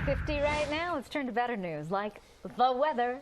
50 right now. Let's turn to better news, like the weather.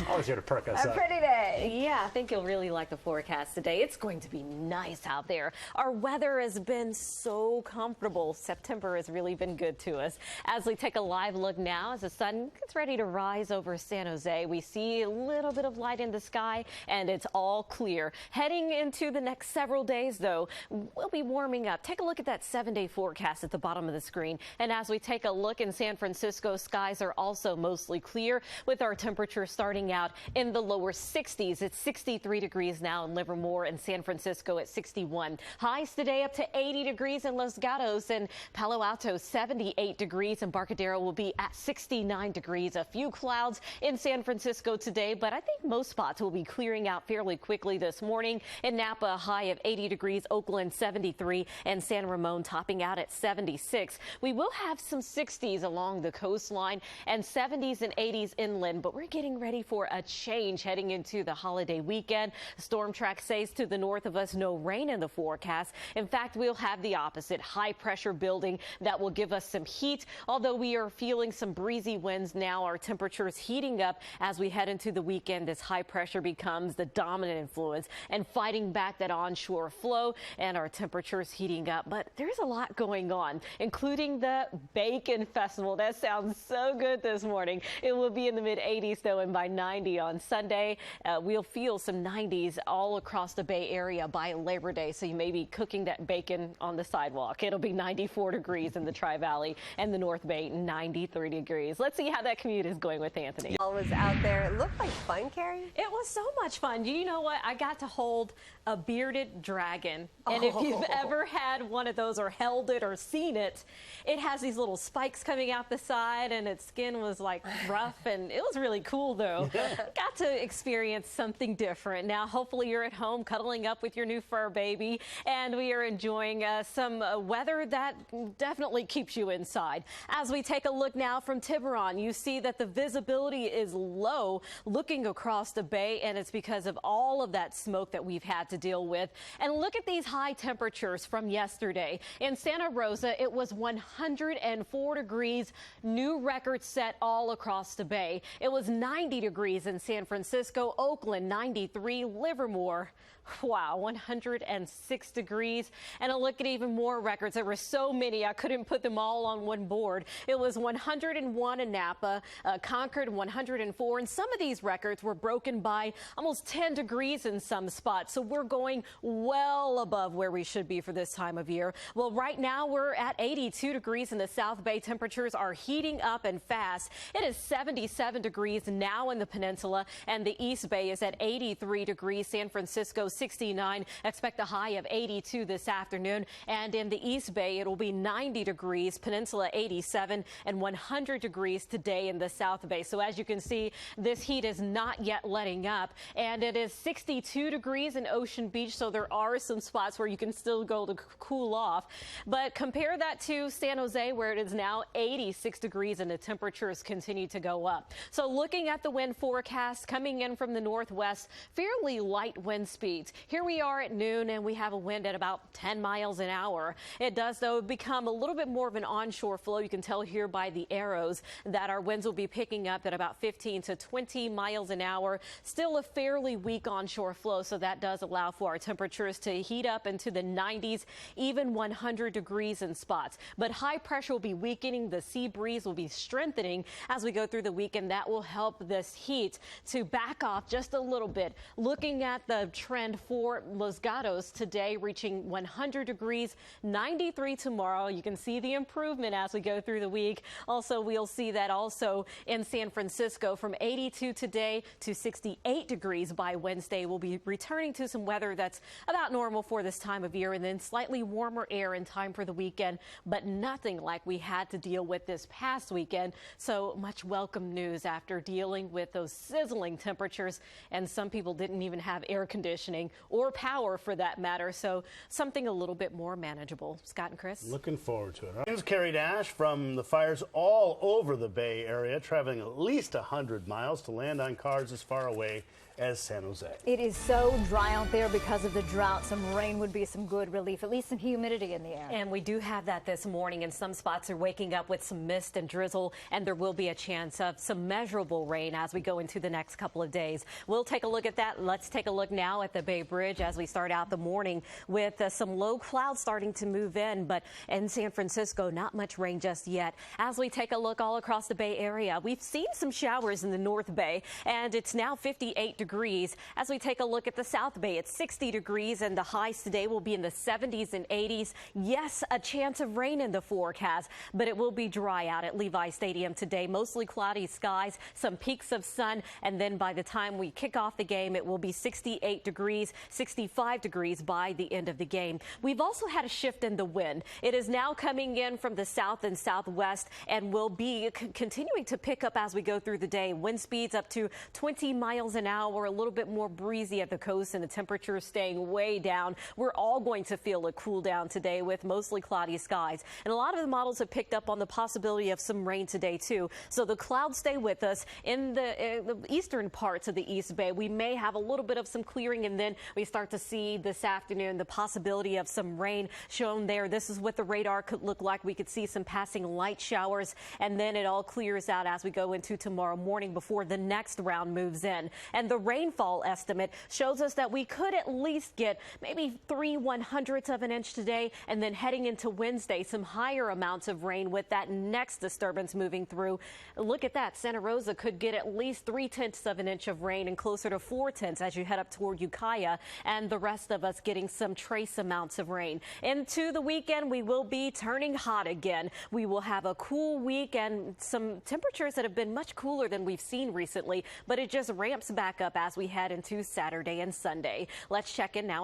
Always here to perk us up. A pretty day. Yeah, I think you'll really like the forecast today. It's going to be nice out there. Our weather has been so comfortable. September has really been good to us. As we take a live look now, as the sun gets ready to rise over San Jose, we see a little bit of light in the sky, and it's all clear. Heading into the next several days, though, we'll be warming up. Take a look at that 7-day forecast at the bottom of the screen. And as we take a look in San Francisco, skies are also mostly clear, with our temperature starting out in the lower 60s. It's 63 degrees now in Livermore and San Francisco at 61. Highs today up to 80 degrees in Los Gatos and Palo Alto, 78 degrees, and Barcadero will be at 69 degrees. A few clouds in San Francisco today, but I think most spots will be clearing out fairly quickly this morning. In Napa, a high of 80 degrees, Oakland 73, and San Ramon topping out at 76. We will have some 60s along the coastline and 70s and 80s inland, but we're getting ready for a change heading into the holiday weekend. Storm track says to the north of us, no rain in the forecast. In fact, we'll have the opposite, high pressure building that will give us some heat. Although we are feeling some breezy winds now, our temperatures heating up as we head into the weekend. This high pressure becomes the dominant influence and fighting back that onshore flow, and our temperatures heating up. But there's a lot going on, including the Bacon Festival. That sounds so good this morning. It will be in the mid 80s, though, and by 90 on Sunday. We'll feel some 90s all across the Bay Area by Labor Day, so you may be cooking that bacon on the sidewalk. It'll be 94 degrees in the Tri-Valley and the North Bay, 93 degrees. Let's see how that commute is going with Anthony. I was out there. It looked like fun, Carrie. It was so much fun. You know what? I got to hold a bearded dragon. And if you've ever had one of those or held it or seen it, it has these little spikes coming out the side, and its skin was like rough, and it was really cool, though. Got to experience something different. Now, hopefully you're at home cuddling up with your new fur baby, and we are enjoying some weather that definitely keeps you inside. As we take a look now from Tiburon, you see that the visibility is low looking across the bay, and it's because of all of that smoke that we've had to deal with. And look at these high temperatures from yesterday. In Santa Rosa, it was 104 degrees, new record set all across the bay. It was 90 degrees in San Francisco, Oakland 93, Livermore, wow, 106 degrees. And a look at even more records. There were so many, I couldn't put them all on one board. It was 101 in Napa, Concord 104, and some of these records were broken by almost 10 degrees in some spots. So we're going well above where we should be for this time of year. Well, right now we're at 82 degrees in the South Bay. Temperatures are heating up and fast. It is 77 degrees now in the peninsula, and the East Bay is at 83 degrees. San Francisco 69. Expect a high of 82 this afternoon. And in the East Bay, it'll be 90 degrees, Peninsula 87, and 100 degrees today in the South Bay. So as you can see, this heat is not yet letting up, and it is 62 degrees in Ocean Beach. So there are some spots where you can still go to cool off. But compare that to San Jose, where it is now 86 degrees and the temperatures continue to go up. So looking at the wind forecast coming in from the northwest, fairly light wind speeds. Here we are at noon, and we have a wind at about 10 miles an hour. It does, though, become a little bit more of an onshore flow. You can tell here by the arrows that our winds will be picking up at about 15 to 20 miles an hour. Still a fairly weak onshore flow, so that does allow for our temperatures to heat up into the 90s, even 100 degrees in spots. But high pressure will be weakening. The sea breeze will be strengthening as we go through the weekend. That will help this heat to back off just a little bit. Looking at the trend for Los Gatos today, reaching 100 degrees, 93 tomorrow. You can see the improvement as we go through the week. Also, we'll see that also in San Francisco from 82 today to 68 degrees by Wednesday. We'll be returning to some weather that's about normal for this time of year, and then slightly warmer air in time for the weekend, but nothing like we had to deal with this past weekend. So much welcome news after dealing with those sizzling temperatures, and some people didn't even have air conditioning or power for that matter. So something a little bit more manageable. Scott and Chris. Looking forward to it. Winds carried ash from the fires all over the Bay Area, traveling at least 100 miles to land on cars as far away as San Jose. It is so dry out there because of the drought. Some rain would be some good relief, at least some humidity in the air. And we do have that this morning, and some spots are waking up with some mist and drizzle, and there will be a chance of some measurable rain as we go into the next couple of days. We'll take a look at that. Let's take a look now at the Bay Bridge as we start out the morning with some low clouds starting to move in, but in San Francisco, not much rain just yet. As we take a look all across the Bay Area, we've seen some showers in the North Bay, and it's now 58 degrees. As we take a look at the South Bay, it's 60 degrees, and the highs today will be in the 70s and 80s. Yes, a chance of rain in the forecast, but it will be dry out at Levi Stadium today. Mostly cloudy skies, some peaks of sun, and then by the time we kick off the game, it will be 68 degrees, 65 degrees by the end of the game. We've also had a shift in the wind. It is now coming in from the south and southwest and will be continuing to pick up as we go through the day. Wind speeds up to 20 miles an hour, a little bit more breezy at the coast, and the temperature is staying way down. We're all going to feel a cool down today with mostly cloudy skies. And a lot of the models have picked up on the possibility of some rain today, too. So the clouds stay with us. In the eastern parts of the East Bay, we may have a little bit of some clearing, and then we start to see this afternoon the possibility of some rain shown there. This is what the radar could look like. We could see some passing light showers, and then it all clears out as we go into tomorrow morning before the next round moves in. And the rainfall estimate shows us that we could at least get maybe 3/100ths of an inch today, and then heading into Wednesday, some higher amounts of rain with that next disturbance moving through. Look at that. Santa Rosa could get at least 3/10ths of an inch of rain and closer to 4/10ths as you head up toward Ukiah, and the rest of us getting some trace amounts of rain. Into the weekend, we will be turning hot again. We will have a cool week and some temperatures that have been much cooler than we've seen recently, but it just ramps back up as we head into Saturday and Sunday. Let's check in now.